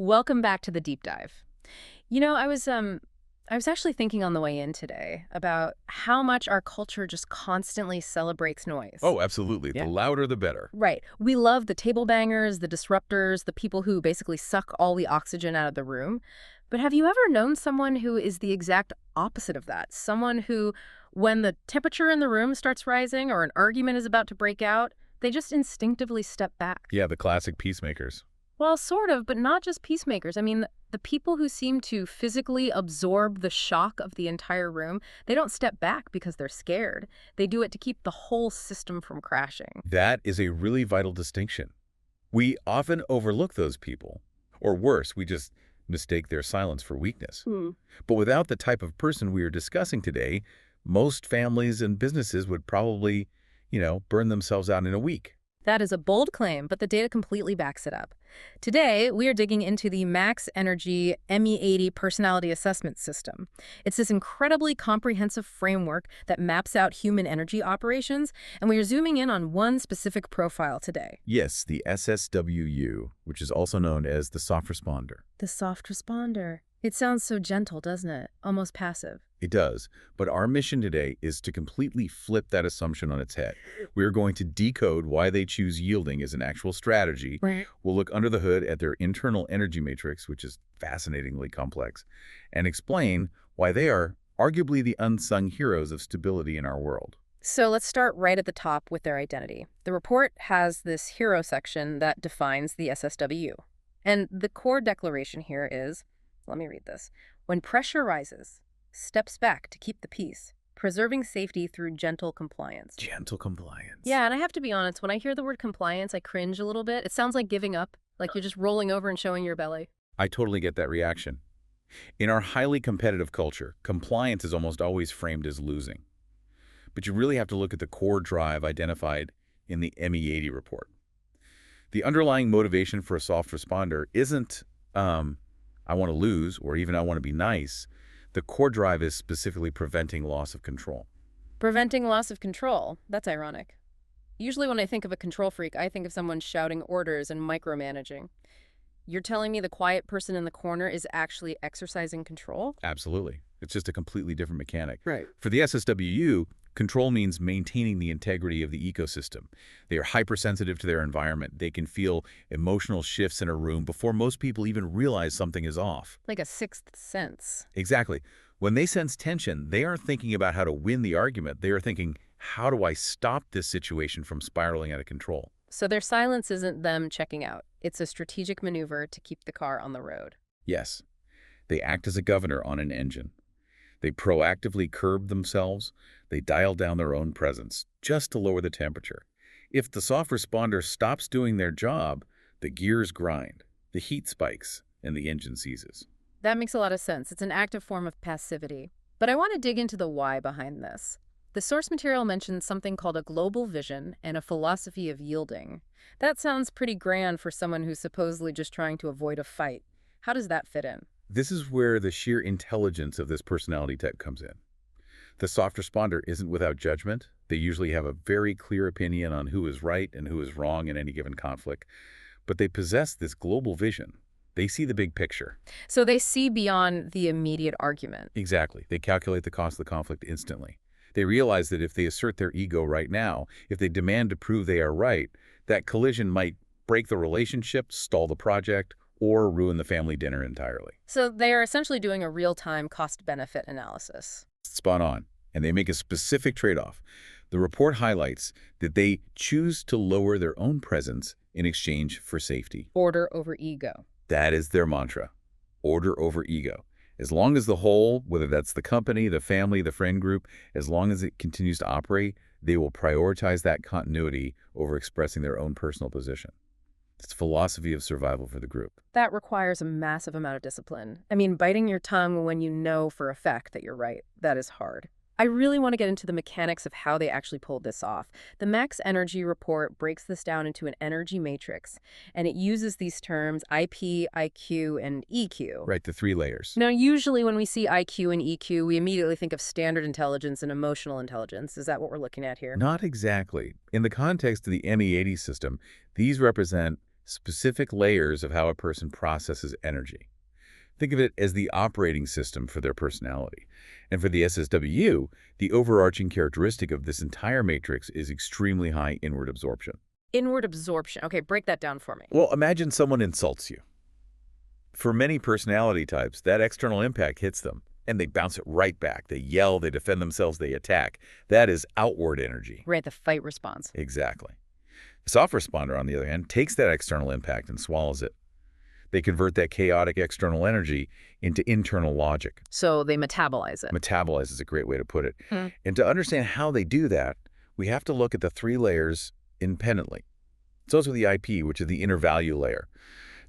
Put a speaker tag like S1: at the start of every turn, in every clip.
S1: Welcome back to the deep dive. I was actually thinking on the way in today about how much our culture just constantly celebrates noise.
S2: Oh, absolutely. The louder, the better.
S1: Right. We love the table bangers, the disruptors, the people who basically suck all the oxygen out of the room. But have you ever known someone who is the exact opposite of that? Someone who, when the temperature in the room starts rising or an argument is about to break out, they just instinctively step back.
S2: Yeah, the classic peacemakers.
S1: Well, sort of, but not just peacemakers. I mean, the people who seem to physically absorb the shock of the entire room, they don't step back because they're scared. They do it to keep the whole system from crashing.
S2: That is a really vital distinction. We often overlook those people. Or worse, we just mistake their silence for weakness. But without the type of person we are discussing today, most families and businesses would probably, burn themselves out in a week.
S1: That is a bold claim, but the data completely backs it up. Today, we are digging into the Max Energy ME80 personality assessment system. It's this incredibly comprehensive framework that maps out human energy operations, and we are zooming in on one specific profile today.
S2: Yes, the SSWU, which is also known as the soft responder.
S1: The soft responder. It sounds so gentle, doesn't it? Almost passive.
S2: It does, but our mission today is to completely flip that assumption on its head. We are going to decode why they choose yielding as an actual strategy.
S1: Right.
S2: We'll look under the hood at their internal energy matrix, which is fascinatingly complex, and explain why they are arguably the unsung heroes of stability in our world.
S1: So let's start right at the top with their identity. The report has this hero section that defines the SSWU. And the core declaration here is, let me read this, when pressure rises, steps back to keep the peace, preserving safety through gentle compliance.
S2: Gentle compliance.
S1: Yeah, and I have to be honest, when I hear the word compliance, I cringe a little bit. It sounds like giving up, like you're just rolling over and showing your belly.
S2: I totally get that reaction. In our highly competitive culture, compliance is almost always framed as losing. But you really have to look at the core drive identified in the ME80 report. The underlying motivation for a soft responder isn't, I want to lose, or even I want to be nice. The core drive is specifically preventing loss of control.
S1: Preventing loss of control. That's ironic. Usually when I think of a control freak, I think of someone shouting orders and micromanaging. You're telling me the quiet person in the corner is actually exercising control?
S2: Absolutely. It's just a completely different mechanic.
S1: Right.
S2: For the SSWU, control means maintaining the integrity of the ecosystem. They are hypersensitive to their environment. They can feel emotional shifts in a room before most people even realize something is off.
S1: Like a sixth sense.
S2: Exactly. When they sense tension, they aren't thinking about how to win the argument. They are thinking, how do I stop this situation from spiraling out of control?
S1: So their silence isn't them checking out. It's a strategic maneuver to keep the car on the road.
S2: Yes. They act as a governor on an engine. They proactively curb themselves. They dial down their own presence just to lower the temperature. If the soft responder stops doing their job, the gears grind, the heat spikes, and the engine seizes.
S1: That makes a lot of sense. It's an active form of passivity. But I want to dig into the why behind this. The source material mentions something called a global vision and a philosophy of yielding. That sounds pretty grand for someone who's supposedly just trying to avoid a fight. How does that fit in?
S2: This is where the sheer intelligence of this personality type comes in. The soft responder isn't without judgment. They usually have a very clear opinion on who is right and who is wrong in any given conflict. But they possess this global vision. They see the big picture.
S1: So they see beyond the immediate argument.
S2: Exactly. They calculate the cost of the conflict instantly. They realize that if they assert their ego right now, if they demand to prove they are right, that collision might break the relationship, stall the project, or ruin the family dinner entirely.
S1: So they are essentially doing a real-time cost-benefit analysis.
S2: Spot on. And they make a specific trade-off. The report highlights that they choose to lower their own presence in exchange for safety.
S1: Order over ego.
S2: That is their mantra. Order over ego. As long as the whole, whether that's the company, the family, the friend group, as long as it continues to operate, they will prioritize that continuity over expressing their own personal position. It's philosophy of survival for the group.
S1: That requires a massive amount of discipline. I mean, biting your tongue when you know for a fact that you're right, that is hard. I really want to get into the mechanics of how they actually pulled this off. The Max Energy report breaks this down into an energy matrix, and it uses these terms IP, IQ, and EQ.
S2: Right, the 3 layers.
S1: Now, usually when we see IQ and EQ, we immediately think of standard intelligence and emotional intelligence. Is that what we're looking at here?
S2: Not exactly. In the context of the ME80 system, these represent specific layers of how a person processes energy. Think of it as the operating system for their personality. And for the SSWU, the overarching characteristic of this entire matrix is extremely high inward absorption.
S1: Inward absorption. Okay, break that down for me.
S2: Well, imagine someone insults you. For many personality types, that external impact hits them, and they bounce it right back. They yell, they defend themselves, they attack. That is outward energy.
S1: Right, the fight response.
S2: Exactly. The soft responder, on the other hand, takes that external impact and swallows it. They convert that chaotic external energy into internal logic.
S1: So they metabolize it.
S2: Metabolize is a great way to put it. And to understand how they do that, we have to look at the three layers independently. So with the IP, which is the inner value layer.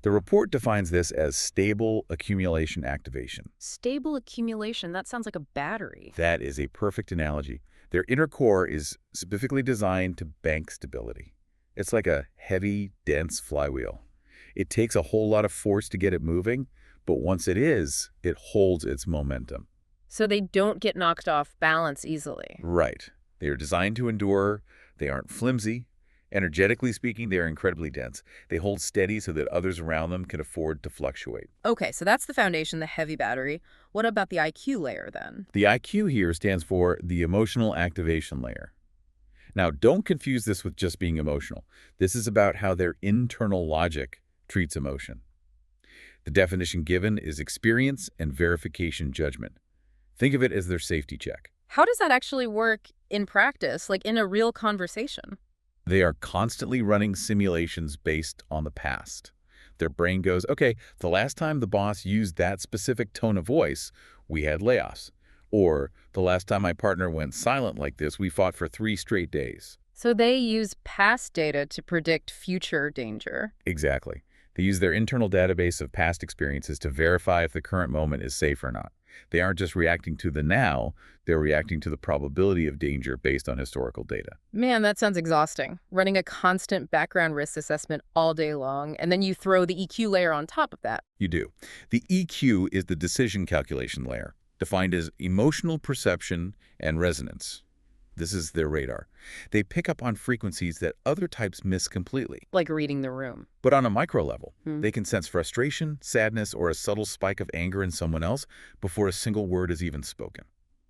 S2: The report defines this as stable accumulation activation.
S1: Stable accumulation, that sounds like a battery.
S2: That is a perfect analogy. Their inner core is specifically designed to bank stability. It's like a heavy, dense flywheel. It takes a whole lot of force to get it moving, but once it is, it holds its momentum.
S1: So they don't get knocked off balance easily.
S2: Right. They are designed to endure. They aren't flimsy. Energetically speaking, they are incredibly dense. They hold steady so that others around them can afford to fluctuate.
S1: Okay, so that's the foundation, the heavy battery. What about the IQ layer then?
S2: The IQ here stands for the emotional activation layer. Now, don't confuse this with just being emotional. This is about how their internal logic treats emotion. The definition given is experience and verification judgment. Think of it as their safety check.
S1: How does that actually work in practice, like in a real conversation?
S2: They are constantly running simulations based on the past. Their brain goes, okay, the last time the boss used that specific tone of voice, we had layoffs. Or the last time my partner went silent like this, we fought for 3 straight days.
S1: So they use past data to predict future danger.
S2: Exactly. They use their internal database of past experiences to verify if the current moment is safe or not. They aren't just reacting to the now, they're reacting to the probability of danger based on historical data.
S1: Man, that sounds exhausting. Running a constant background risk assessment all day long, and then you throw the EQ layer on top of that.
S2: You do. The EQ is the decision calculation layer, defined as emotional perception and resonance. This is their radar. They pick up on frequencies that other types miss completely.
S1: Like reading the room.
S2: But on a micro level, they can sense frustration, sadness, or a subtle spike of anger in someone else before a single word is even spoken.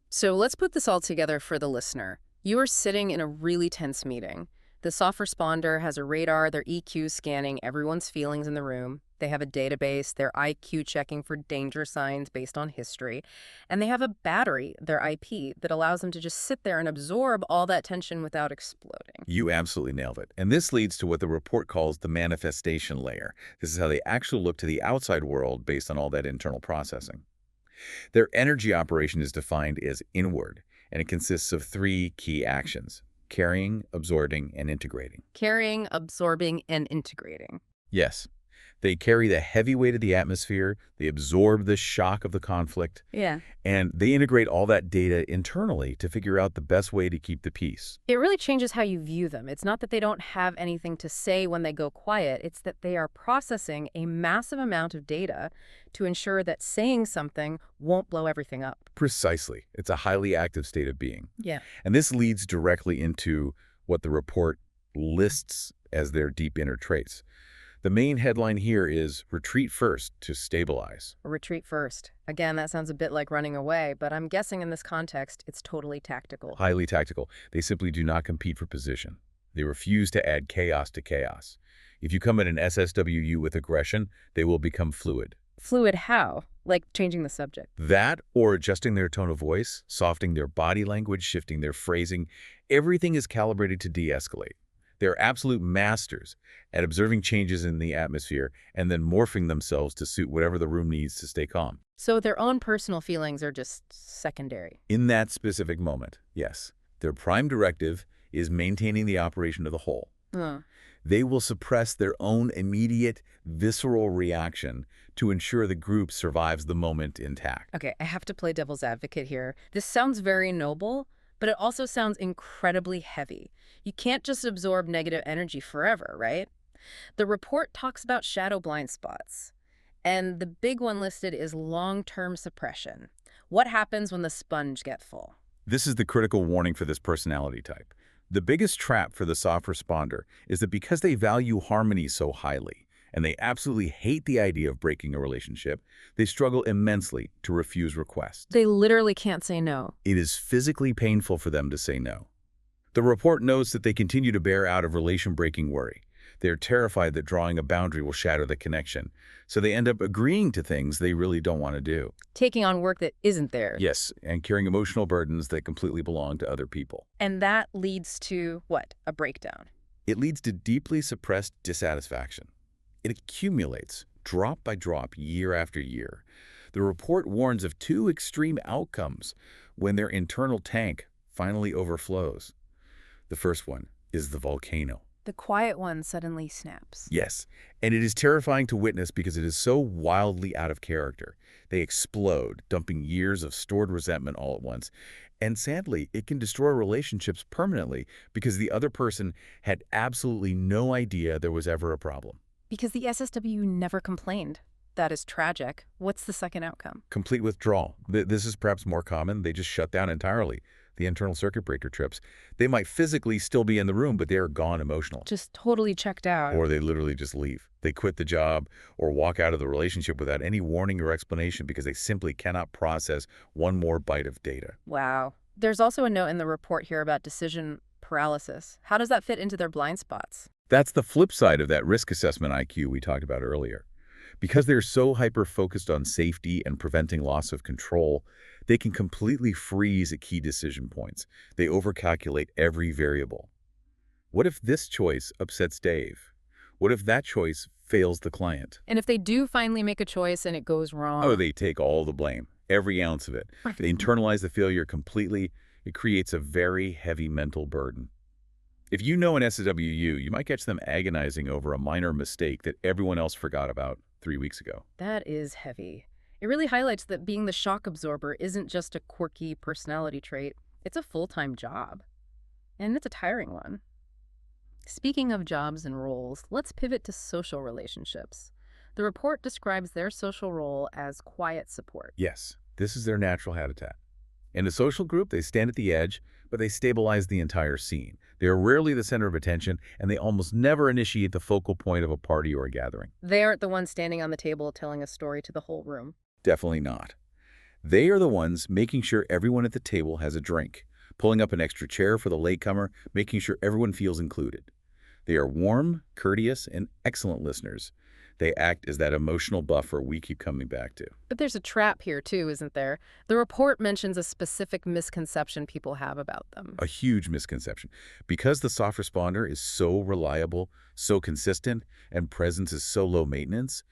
S1: So let's put this all together for the listener. You are sitting in a really tense meeting. The soft responder has a radar, their EQ scanning everyone's feelings in the room. They have a database, their IQ checking for danger signs based on history. And they have a battery, their IP, that allows them to just sit there and absorb all that tension without exploding.
S2: You absolutely nailed it. And this leads to what the report calls the manifestation layer. This is how they actually look to the outside world based on all that internal processing. Their energy operation is defined as inward, and it consists of 3 key actions: carrying, absorbing, and integrating.
S1: Carrying, absorbing, and integrating.
S2: Yes. They carry the heavy weight of the atmosphere, they absorb the shock of the conflict, and they integrate all that data internally to figure out the best way to keep the peace.
S1: It really changes how you view them. It's not that they don't have anything to say when they go quiet. It's that they are processing a massive amount of data to ensure that saying something won't blow everything up.
S2: Precisely. It's a highly active state of being.
S1: Yeah.
S2: And this leads directly into what the report lists as their deep inner traits. The main headline here is retreat first to stabilize.
S1: Retreat first. Again, that sounds a bit like running away, but I'm guessing in this context, it's totally tactical.
S2: Highly tactical. They simply do not compete for position. They refuse to add chaos to chaos. If you come at an SSWU with aggression, they will become fluid.
S1: Fluid how? Like changing the subject.
S2: That or adjusting their tone of voice, softening their body language, shifting their phrasing. Everything is calibrated to de-escalate. They're absolute masters at observing changes in the atmosphere and then morphing themselves to suit whatever the room needs to stay calm.
S1: So their own personal feelings are just secondary.
S2: In that specific moment, yes. Their prime directive is maintaining the operation of the whole. They will suppress their own immediate, visceral reaction to ensure the group survives the moment intact.
S1: Okay, I have to play devil's advocate here. This sounds very noble, but it also sounds incredibly heavy. You can't just absorb negative energy forever, right? The report talks about shadow blind spots. And the big one listed is long-term suppression. What happens when the sponge gets full?
S2: This is the critical warning for this personality type. The biggest trap for the soft responder is that because they value harmony so highly, and they absolutely hate the idea of breaking a relationship, they struggle immensely to refuse requests.
S1: They literally can't say no.
S2: It is physically painful for them to say no. The report notes that they continue to bear out of relation-breaking worry. They are terrified that drawing a boundary will shatter the connection, so they end up agreeing to things they really don't want to do.
S1: Taking on work that isn't theirs.
S2: Yes, and carrying emotional burdens that completely belong to other people.
S1: And that leads to, what? A breakdown.
S2: It leads to deeply suppressed dissatisfaction. It accumulates, drop by drop, year after year. The report warns of two extreme outcomes when their internal tank finally overflows. The first one is the volcano.
S1: The quiet one suddenly snaps.
S2: Yes, and it is terrifying to witness because it is so wildly out of character. They explode, dumping years of stored resentment all at once. And sadly, it can destroy relationships permanently because the other person had absolutely no idea there was ever a problem.
S1: Because the SSWU never complained. That is tragic. What's the second outcome?
S2: Complete withdrawal. This is perhaps more common. They just shut down entirely. The internal circuit breaker trips. They might physically still be in the room, but they are gone emotionally.
S1: Just totally checked out.
S2: Or they literally just leave. They quit the job or walk out of the relationship without any warning or explanation because they simply cannot process one more bite of data.
S1: Wow. There's also a note in the report here about decision paralysis. How does that fit into their blind spots?
S2: That's the flip side of that risk assessment IQ we talked about earlier. Because they're so hyper-focused on safety and preventing loss of control, they can completely freeze at key decision points. They overcalculate every variable. What if this choice upsets Dave? What if that choice fails the client?
S1: And if they do finally make a choice and it goes wrong?
S2: Oh, they take all the blame, every ounce of it. They internalize the failure completely. It creates a very heavy mental burden. If you know an SSWU, you might catch them agonizing over a minor mistake that everyone else forgot about 3 weeks ago.
S1: That is heavy. It really highlights that being the shock absorber isn't just a quirky personality trait. It's a full-time job. And it's a tiring one. Speaking of jobs and roles, let's pivot to social relationships. The report describes their social role as quiet support.
S2: Yes, this is their natural habitat. In a social group, they stand at the edge, but they stabilize the entire scene. They are rarely the center of attention, and they almost never initiate the focal point of a party or a gathering.
S1: They aren't the ones standing on the table telling a story to the whole room.
S2: Definitely not. They are the ones making sure everyone at the table has a drink, pulling up an extra chair for the latecomer, making sure everyone feels included. They are warm, courteous, and excellent listeners. They act as that emotional buffer we keep coming back to.
S1: But there's a trap here too, isn't there? The report mentions a specific misconception people have about them.
S2: A huge misconception. Because the soft responder is so reliable, so consistent, and presence is so low maintenance,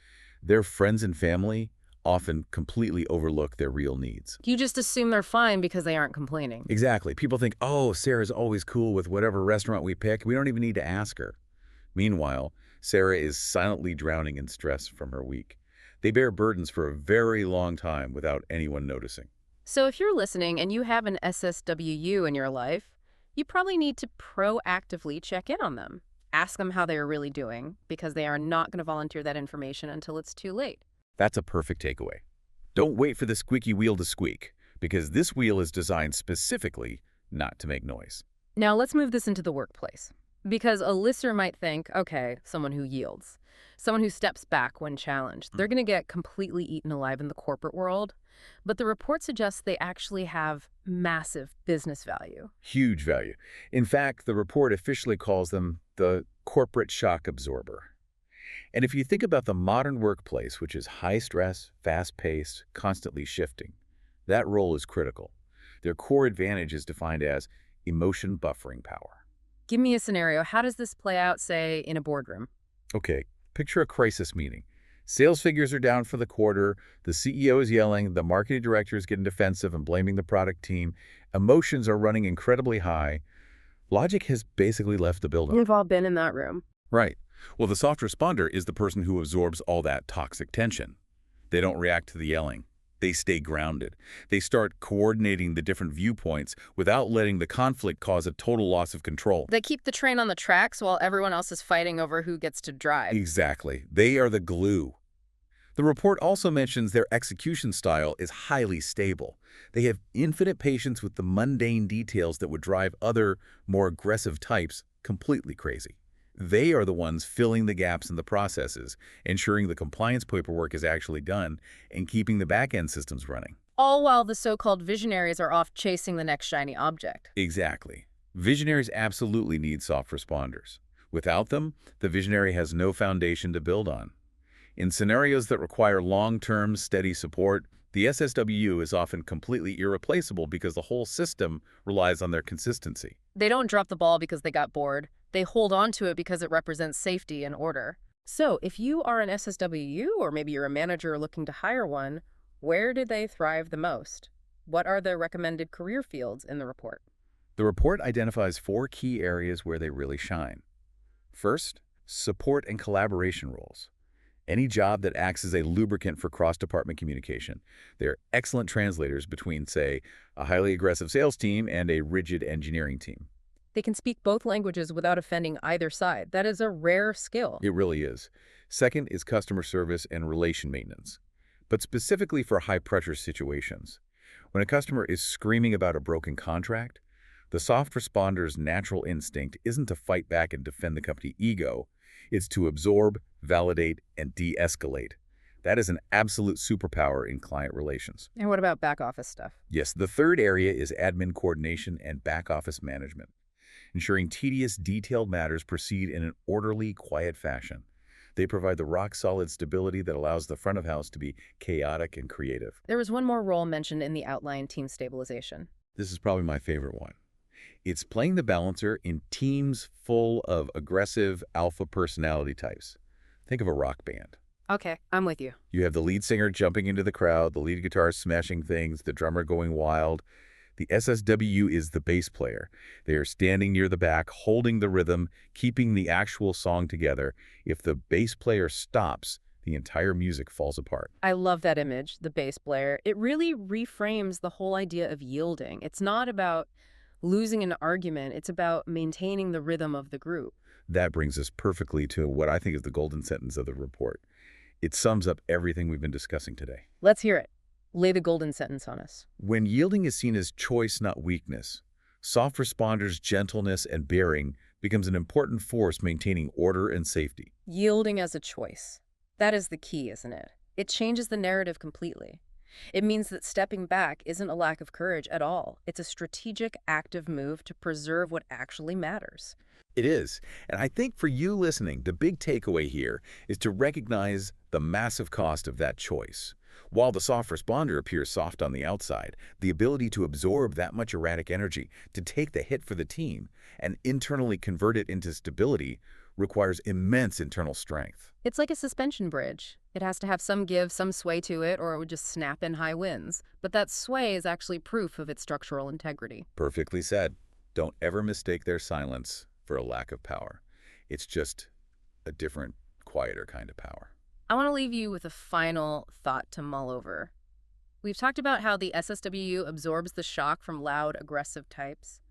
S2: their friends and family often completely overlook their real needs.
S1: You just assume they're fine because they aren't complaining.
S2: Exactly. People think, oh, Sarah's always cool with whatever restaurant we pick. We don't even need to ask her. Meanwhile, Sarah is silently drowning in stress from her week. They bear burdens for a very long time without anyone noticing.
S1: So if you're listening and you have an SSWU in your life, you probably need to proactively check in on them. Ask them how they are really doing, because they are not going to volunteer that information until it's too late.
S2: That's a perfect takeaway. Don't wait for the squeaky wheel to squeak, because this wheel is designed specifically not to make noise.
S1: Now let's move this into the workplace. Because a listener might think, okay, someone who yields, someone who steps back when challenged, they're going to get completely eaten alive in the corporate world. But the report suggests they actually have massive business value.
S2: Huge value. In fact, the report officially calls them the corporate shock absorber. And if you think about the modern workplace, which is high stress, fast-paced, constantly shifting, that role is critical. Their core advantage is defined as emotion buffering power.
S1: Give me a scenario. How does this play out, say, in a boardroom?
S2: Okay, picture a crisis meeting. Sales figures are down for the quarter, the CEO is yelling, the marketing director is getting defensive and blaming the product team. Emotions are running incredibly high. Logic has basically left the building.
S1: We've all been in that room.
S2: Right. Well, the soft responder is the person who absorbs all that toxic tension. They don't react to the yelling. They stay grounded. They start coordinating the different viewpoints without letting the conflict cause a total loss of control.
S1: They keep the train on the tracks while everyone else is fighting over who gets to drive.
S2: Exactly. They are the glue. The report also mentions their execution style is highly stable. They have infinite patience with the mundane details that would drive other, more aggressive types completely crazy. They are the ones filling the gaps in the processes, ensuring the compliance paperwork is actually done, and keeping the back-end systems running.
S1: All while the so-called visionaries are off chasing the next shiny object.
S2: Exactly. Visionaries absolutely need soft responders. Without them, the visionary has no foundation to build on. In scenarios that require long-term, steady support, the SSWU is often completely irreplaceable because the whole system relies on their consistency.
S1: They don't drop the ball because they got bored. They hold on to it because it represents safety and order. So, if you are an SSWU, or maybe you're a manager looking to hire one, where do they thrive the most? What are the recommended career fields in the report?
S2: The report identifies 4 key areas where they really shine. First, support and collaboration roles. Any job that acts as a lubricant for cross-department communication. They're excellent translators between, say, a highly aggressive sales team and a rigid engineering team.
S1: They can speak both languages without offending either side. That is a rare skill.
S2: It really is. Second is customer service and relation maintenance, but specifically for high-pressure situations. When a customer is screaming about a broken contract, the soft responder's natural instinct isn't to fight back and defend the company ego. It's to absorb, validate, and de-escalate. That is an absolute superpower in client relations.
S1: And what about back office stuff?
S2: Yes, the third area is admin coordination and back office management, ensuring tedious, detailed matters proceed in an orderly, quiet fashion. They provide the rock-solid stability that allows the front of house to be chaotic and creative.
S1: There was one more role mentioned in the outline: team stabilization.
S2: This is probably my favorite one. It's playing the balancer in teams full of aggressive alpha personality types. Think of a rock band.
S1: Okay, I'm with you.
S2: You have the lead singer jumping into the crowd, the lead guitar smashing things, the drummer going wild. The SSWU is the bass player. They are standing near the back, holding the rhythm, keeping the actual song together. If the bass player stops, the entire music falls apart.
S1: I love that image, the bass player. It really reframes the whole idea of yielding. It's not about losing an argument. It's about maintaining the rhythm of the group.
S2: That brings us perfectly to what I think is the golden sentence of the report. It sums up everything we've been discussing today.
S1: Let's hear it. Lay the golden sentence on us.
S2: When yielding is seen as choice, not weakness, soft responders' gentleness and bearing becomes an important force maintaining order and safety.
S1: Yielding as a choice. That is the key, isn't it? It changes the narrative completely. It means that stepping back isn't a lack of courage at all. It's a strategic, active move to preserve what actually matters.
S2: It is. And I think for you listening, the big takeaway here is to recognize the massive cost of that choice. While the soft responder appears soft on the outside, the ability to absorb that much erratic energy, to take the hit for the team, and internally convert it into stability requires immense internal strength.
S1: It's like a suspension bridge. It has to have some give, some sway to it, or it would just snap in high winds. But that sway is actually proof of its structural integrity.
S2: Perfectly said. Don't ever mistake their silence for a lack of power. It's just a different, quieter kind of power.
S1: I want to leave you with a final thought to mull over. We've talked about how the SSWU absorbs the shock from loud, aggressive types.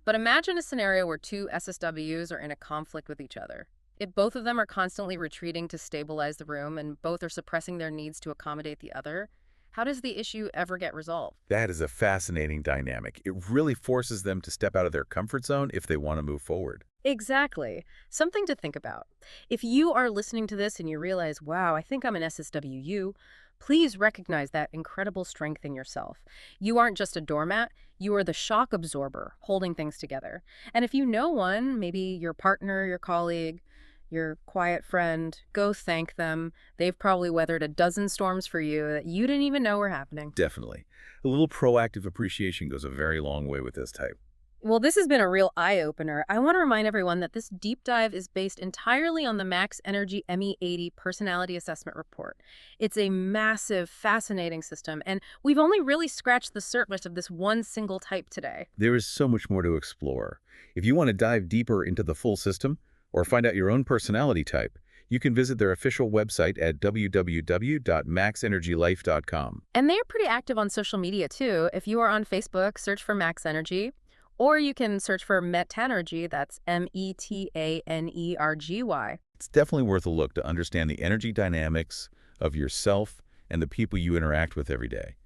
S1: But imagine a scenario where 2 SSWs are in a conflict with each other. If both of them are constantly retreating to stabilize the room and both are suppressing their needs to accommodate the other, how does the issue ever get resolved?
S2: That is a fascinating dynamic. It really forces them to step out of their comfort zone if they want to move forward.
S1: Exactly. Something to think about. If you are listening to this and you realize, wow, I think I'm an SSWU, please recognize that incredible strength in yourself. You aren't just a doormat, you are the shock absorber holding things together. And if you know one, maybe your partner, your colleague, your quiet friend, go thank them. They've probably weathered a dozen storms for you that you didn't even know were happening.
S2: Definitely. A little proactive appreciation goes a very long way with this type.
S1: Well, this has been a real eye-opener. I want to remind everyone that this deep dive is based entirely on the Max Energy ME80 Personality Assessment Report. It's a massive, fascinating system, and we've only really scratched the surface of this one single type today.
S2: There is so much more to explore. If you want to dive deeper into the full system or find out your own personality type, you can visit their official website at www.maxenergylife.com.
S1: And they are pretty active on social media, too. If you are on Facebook, search for Max Energy. Or you can search for Metanergy, that's METANERGY.
S2: It's definitely worth a look to understand the energy dynamics of yourself and the people you interact with every day.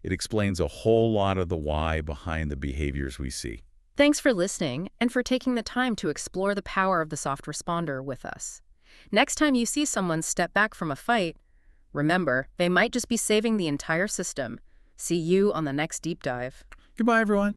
S2: It explains a whole lot of the why behind the behaviors we see.
S1: Thanks for listening and for taking the time to explore the power of the soft responder with us. Next time you see someone step back from a fight, remember, they might just be saving the entire system. See you on the next deep dive.
S2: Goodbye, everyone.